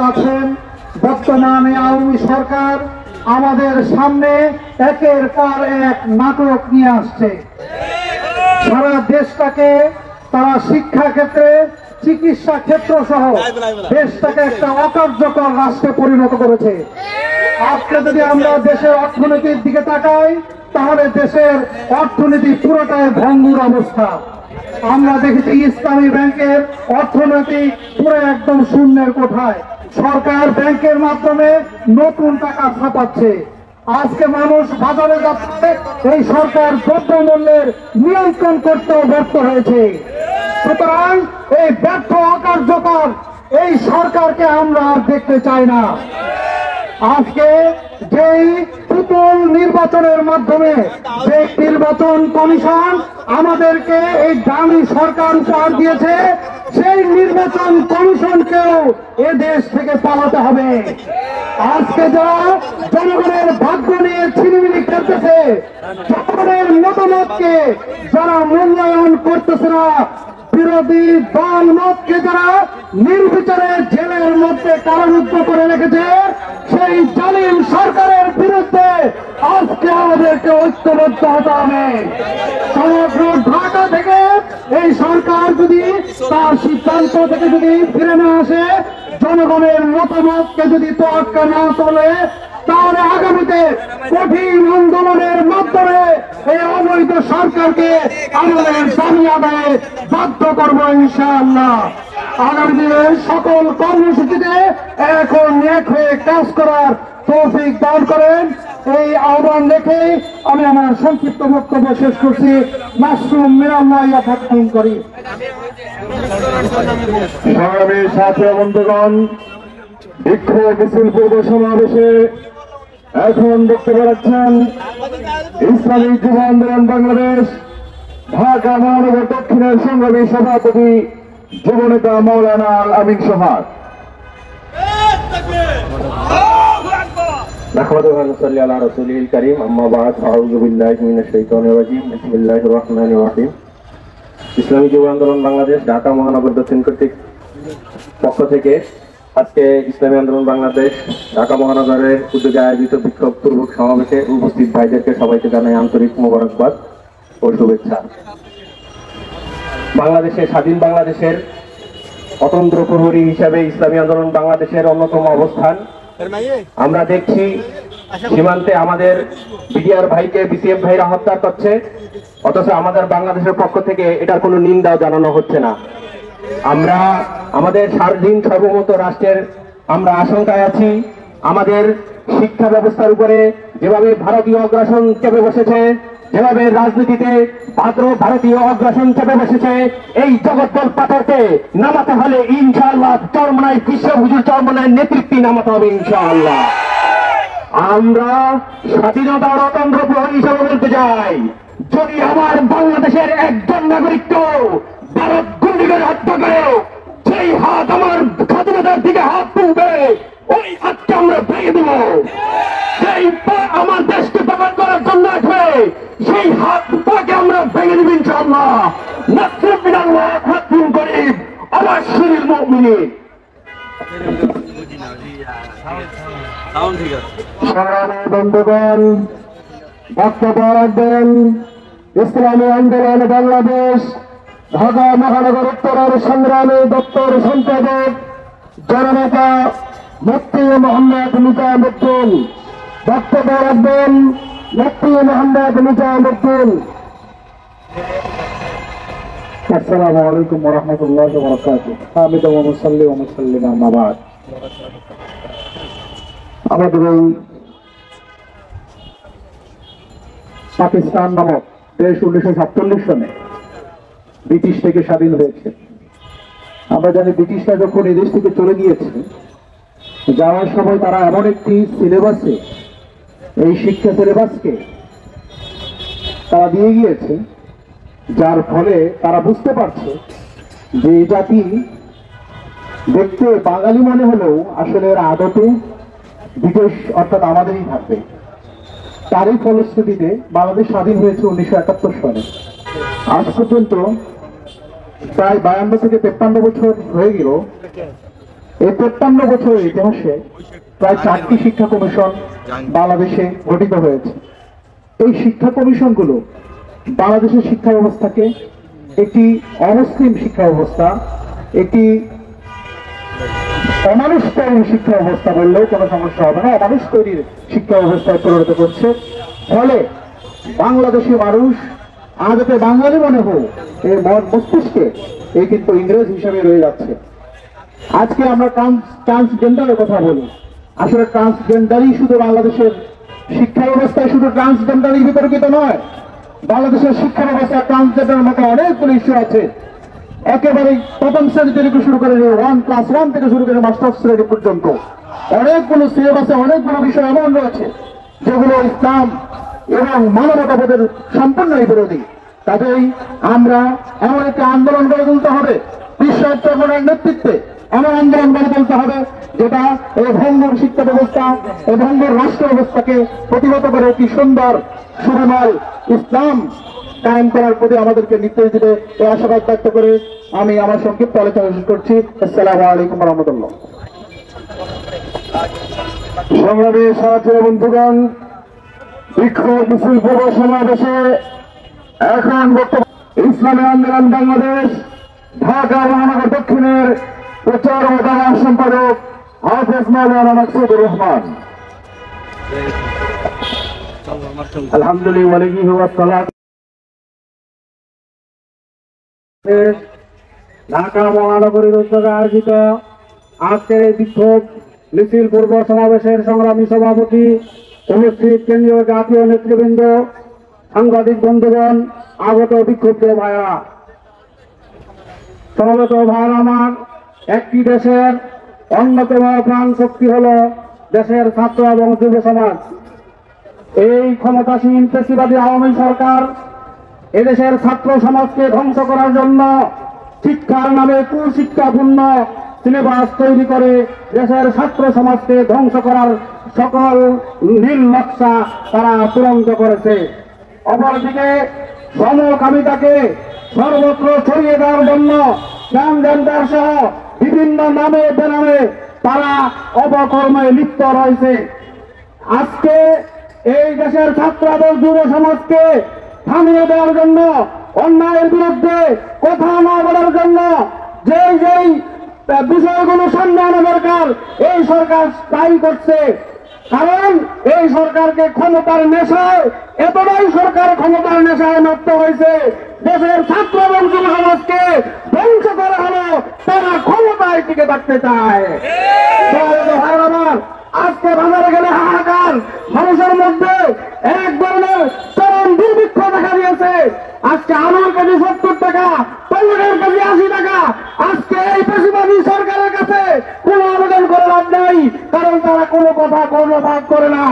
আছেন, বর্তমানে আওয়ামী সরকার আমাদের সামনে একের পর এক নাটক নিয়ে আসছে। সারা দেশটাকে তারা শিক্ষা ক্ষেত্রে, চিকিৎসা ক্ষেত্র সহ দেশটাকে একটা অকার্যকর রাষ্ট্রে পরিণত করেছে। আজকে যদি আমরা দেশের অর্থনীতির দিকে তাকাই, তাহলে দেশের অর্থনীতি পুরোটাই ভঙ্গুর অবস্থা। আমরা দেখেছি ইসলামী ব্যাংকের অর্থনীতি পুরো একদম শূন্যের কোঠায়। সরকার ব্যাংকের মাধ্যমে নতুন টাকা ছাপাচ্ছে। আজকে মানুষ বাজারে যাচ্ছে, এই সরকার দ্রব্যমূল্যের নিয়ন্ত্রণ করতেও ব্যর্থ হয়েছে। সুতরাং এই ব্যর্থ অকার্যকর এই সরকারকে আমরা আর দেখতে চাই না। আজকে যেই পুতুল নির্বাচনের মাধ্যমে যে নির্বাচন কমিশন আমাদেরকে এই দামি সরকার উপহার দিয়েছে, সেই নির্বাচন কমিশনকেও এ দেশ থেকে পালাতে হবে। আজকে যারা জনগণের ভাগ্য নিয়ে ছিনিমিনি খেলতেছে, জনগণের মতামতকে যারা মূল্যায়ন করতেছে না, বিরোধী দল মতকে যারা নির্বিচারে জেলের মধ্যে কারারুদ্ধ করে রেখেছে, সেই জালিম সরকারের বিরুদ্ধে আজকে আমাদেরকে ঐক্যবদ্ধ হতে হবে। সমগ্র ঢাকা থেকে এই সরকার যদি তার সিদ্ধান্ত থেকে যদি ফিরে না আসে, জনগণের মতামতকে যদি তোয়াক্কা না তোলে, তাহলে আগামীতে কঠিন আন্দোলনের মাধ্যমে এই অবৈধ সরকারকে আমাদের দাবি আদায়ে বাধ্য করবো ইনশাআল্লাহ। আগামী দিনে সকল কর্মসূচিতে এখন এক হয়ে কাজ করার তৌফিক দান করেন, এই আহ্বান রেখে আমি আমার সংক্ষিপ্ত বক্তব্য শেষ করছি। মাসরুম মিনাল্লাহ ইয়াফাকুম করি। সংগ্রামী সাথী বন্ধুগণ, বিক্ষোভ মিছিল পূর্ব সমাবেশে এখন বক্তব্য রাখছেন ইসলামী যুব আন্দোলন বাংলাদেশ ঢাকা মহানগর দক্ষিণের সংগ্রামী সভাপতি যুবনেতা মাওলানা আল আমিন সোহাগ। نحمده ونصلي على رسوله الكريم أما بعد أعوذ بالله من الشيطان الرجيم بسم الله الرحمن الرحيم। ইসলামী যুব আন্দোলন বাংলাদেশ ঢাকা মহানগর দক্ষিণ কর্তৃক পক্ষ থেকে আজকে ইসলামী আন্দোলন বাংলাদেশ ঢাকা মহানগরের উদ্যোগে আয়োজিত বিক্ষোভ পূর্বক সমাবেশে উপস্থিত ভাইদেরকে সবাইকে জানাই আন্তরিক মোবারকবাদ ও শুভেচ্ছা। স্বাধীন বাংলাদেশের অতন্ত্র প্রহরী হিসাবে ইসলামী আন্দোলন বাংলাদেশের অন্যতম অবস্থান। আমরা দেখছি সীমান্তে আমাদের বিডিআর ভাইকে বিসিএফ ভাইরা হত্যা করছে, অথচ আমাদের বাংলাদেশের পক্ষ থেকে এটার কোনো নিন্দাও জানানো হচ্ছে না। আমরা আমাদের স্বাধীন সার্বভৌমত্ব রাষ্ট্রের আমরা আশঙ্কায় আছি। আমাদের শিক্ষা ব্যবস্থার উপরে যেভাবে ভারতীয় অগ্রাসন চেপে বসেছে, যেভাবে রাজনীতিতে ভারতীয় অগ্রাসন চেপে বসেছে, এই জগদ্দল পাথরকে নামাতে হলে ইনশাআল্লাহ চরমনায় বিশ্ব হুজুর চরমনায় নেতৃত্বে নামাতে হবে ইনশাআল্লাহ। আমরা স্বাধীনতার অতন্ত্র প্রহরী হিসেবে বলতে চাই, যদি আমার বাংলাদেশের একজন নাগরিককে ভারত গুলি করে হত্যা করে, সেই হাত আমার স্বাধীনতার দিকে হাত তুলবে, ওই হাতকে আমরা ভেঙে দেব। সেই পা আমার দেশকে দখল করার জন্য আসবে, সেই হাত পাকে আমরা ভেঙে দেব ইনশাআল্লাহ। নাসরুম মিনাল্লাহ ফাতহুন করিব, আমার শরীর মুমিনিন। সংগ্রামী বন্ধুগণ, বক্তব্য রাখবেন ইসলামী আন্দোলন বাংলাদেশ ঢাকা মহানগর উত্তরের সংগ্রামী দপ্তর সম্পাদক জননেতা মুফতি মোহাম্মদ নিজামুদ্দিন। বক্তব্য রাখবেন মুফতি মোহাম্মদ নিজামুদ্দিন। আসসালামু আলাইকুম ওয়া রাহমাতুল্লাহি ওয়া বারাকাতুহু। হামিদু ওয়া মুসাল্লি ওয়া মুসাল্লিম আম্মা বাদ। আমাদের এই পাকিস্তান নামক দেশ 1947 সনে ব্রিটিশ থেকে স্বাধীন হয়েছে। আমরা জানি ব্রিটিশরা যখন এই দেশ থেকে চলে গিয়েছে, যাওয়ার সময় তারা এমন একটি সিলেবাসে এই শিক্ষা সিলেবাসকে তারা দিয়ে গিয়েছে, যার ফলে তারা বুঝতে পারছে যে এই জাতি দেখতে বাঙালি মনে হলেও আসলে এর আদতে বিদেশ অর্থাৎ আমাদেরই থাকবে। তারই ফলশ্রুতিতে বাংলাদেশ স্বাধীন হয়েছে 1971 সালে। আজ পর্যন্ত প্রায় 52 থেকে 53 বছর হয়ে গেল এই 53 বছরের ইতিহাসে প্রায় 4টি শিক্ষা কমিশন বাংলাদেশে গঠিত হয়েছে। এই শিক্ষা কমিশনগুলো বাংলাদেশের শিক্ষা ব্যবস্থাকে একটি অমুসলিম শিক্ষা ব্যবস্থা, একটি অমানুষ তৈরির শিক্ষা ব্যবস্থা বললেও কোনো সমস্যা হবে না, অমানুষ তৈরির শিক্ষা ব্যবস্থায় পরিণত করছে। ফলে বাংলাদেশি মানুষ আদতে বাঙালি মনে হোক এই মস্তিষ্কে এই কিন্তু ইংরেজ হিসেবে রয়ে যাচ্ছে। আজকে আমরা ট্রান্সজেন্ডারের কথা বলি, আসলে ট্রান্সজেন্ডারই শুধু বাংলাদেশের শিক্ষা ব্যবস্থায় শুধু ট্রান্সজেন্ডারই বিতর্কিত নয়, বাংলাদেশের শিক্ষা ব্যবস্থায় ট্রান্সজেন্ডারের মতো অনেকগুলো ইস্যু আছে। একেবারে প্রথম শ্রেণী থেকে শুরু করে ক্লাস 1 থেকে শুরু করে মাস্টার্স শ্রেণী পর্যন্ত অনেকগুলো সিলেবাসে অনেকগুলো বিষয় এমন রয়েছে যেগুলো ইসলাম এবং মানবতাবোধের সম্পূর্ণই বিরোধী। কাজেই আমরা এমন একটি আন্দোলন গড়ে তুলতে হবে, বিশ্ব চর্মনের নেতৃত্বে এমন আন্দোলন গড়ে তুলতে হবে যেটা এই ভঙ্গুর শিক্ষা ব্যবস্থা, এই ভঙ্গুর রাষ্ট্র ব্যবস্থাকে প্রতিহত করে একটি সুন্দর সুবিমল ইসলাম কায়েম করার প্রতি আমাদেরকে নির্দেশ দিবে। এই আশাবাদ ব্যক্ত করে আমি আমার সংক্ষিপ্ত আলোচনা শেষ করছি। আসসালামু আলাইকুম রহমতুল্লাহ। সংগ্রামী সাথী বন্ধুগণ, বিক্ষোভ মিছিল পূর্ব সমাবেশে এখন বক্তব্য ইসলামী আন্দোলন বাংলাদেশ ঢাকা মহানগর দক্ষিণের প্রচার ও দাওয়াত সম্পাদক হাফেজ মাওলানা মাকসুদুর রহমান। আলহামদুলিল্লাহ। ঢাকা মহানগরীর উদ্যোগে আয়োজিত আজকের এই বিক্ষোভ মিছিল পূর্ব সমাবেশের সংগ্রামী সভাপতি, উপস্থিত কেন্দ্রীয় জাতীয় নেতৃবৃন্দ, সাংবাদিক বন্ধুগণ, আগত বিক্ষুব্ধ ভাইরা, সমবেত ভাইরা আমার, একটি দেশের অন্যতম প্রাণ শক্তি হল দেশের ছাত্র এবং যুব সমাজ। এই ক্ষমতাসীন পেশিবাদী আওয়ামী সরকার এদেশের ছাত্র সমাজকে ধ্বংস করার জন্য শিক্ষার নামে কুশিক্ষাপূর্ণ সিলেবাস তৈরি করে দেশের ছাত্র সমাজকে ধ্বংস করার সকল নীল নকশা তারা চূড়ান্ত করেছে। অপরদিকে সমকামিতাকে সর্বত্র ছড়িয়ে দেওয়ার জন্য ট্রান্সজেন্ডার সহ বিভিন্ন নামে বেনামে তারা অপকর্মে লিপ্ত রয়েছে। আজকে এই দেশের ছাত্র এবং যুব সমাজকে থামিয়ে দেওয়ার জন্য, অন্যায়ের বিরুদ্ধে কথা না বলার জন্য যেই যেই বিষয়গুলো সামনে আনা দরকার এই সরকার তাই করছে। কারণ এই সরকারকে ক্ষমতার নেশায়, এতটাই সরকার ক্ষমতার নেশায় মত্ত হয়েছে, দেশের ছাত্র এবং যুব সমাজকে ধ্বংস করা হলো, তারা ক্ষমতায় টিকে থাকতে চায়। আমার আজকে বাজারে গেলে হাহাকার, মানুষের মধ্যে এক ধরনের চরম দুর্ভিক্ষ দেখা দিয়েছে। আজকে আলুর কেজি 70 টাকা, টমেটোর কেজি 80 টাকা। আজকে এই পেশিবাদী সরকারের কাছে কোনো আবেদন করে লাভ নাই, কারণ তারা কোনো কথা কর্ণপাত করে না।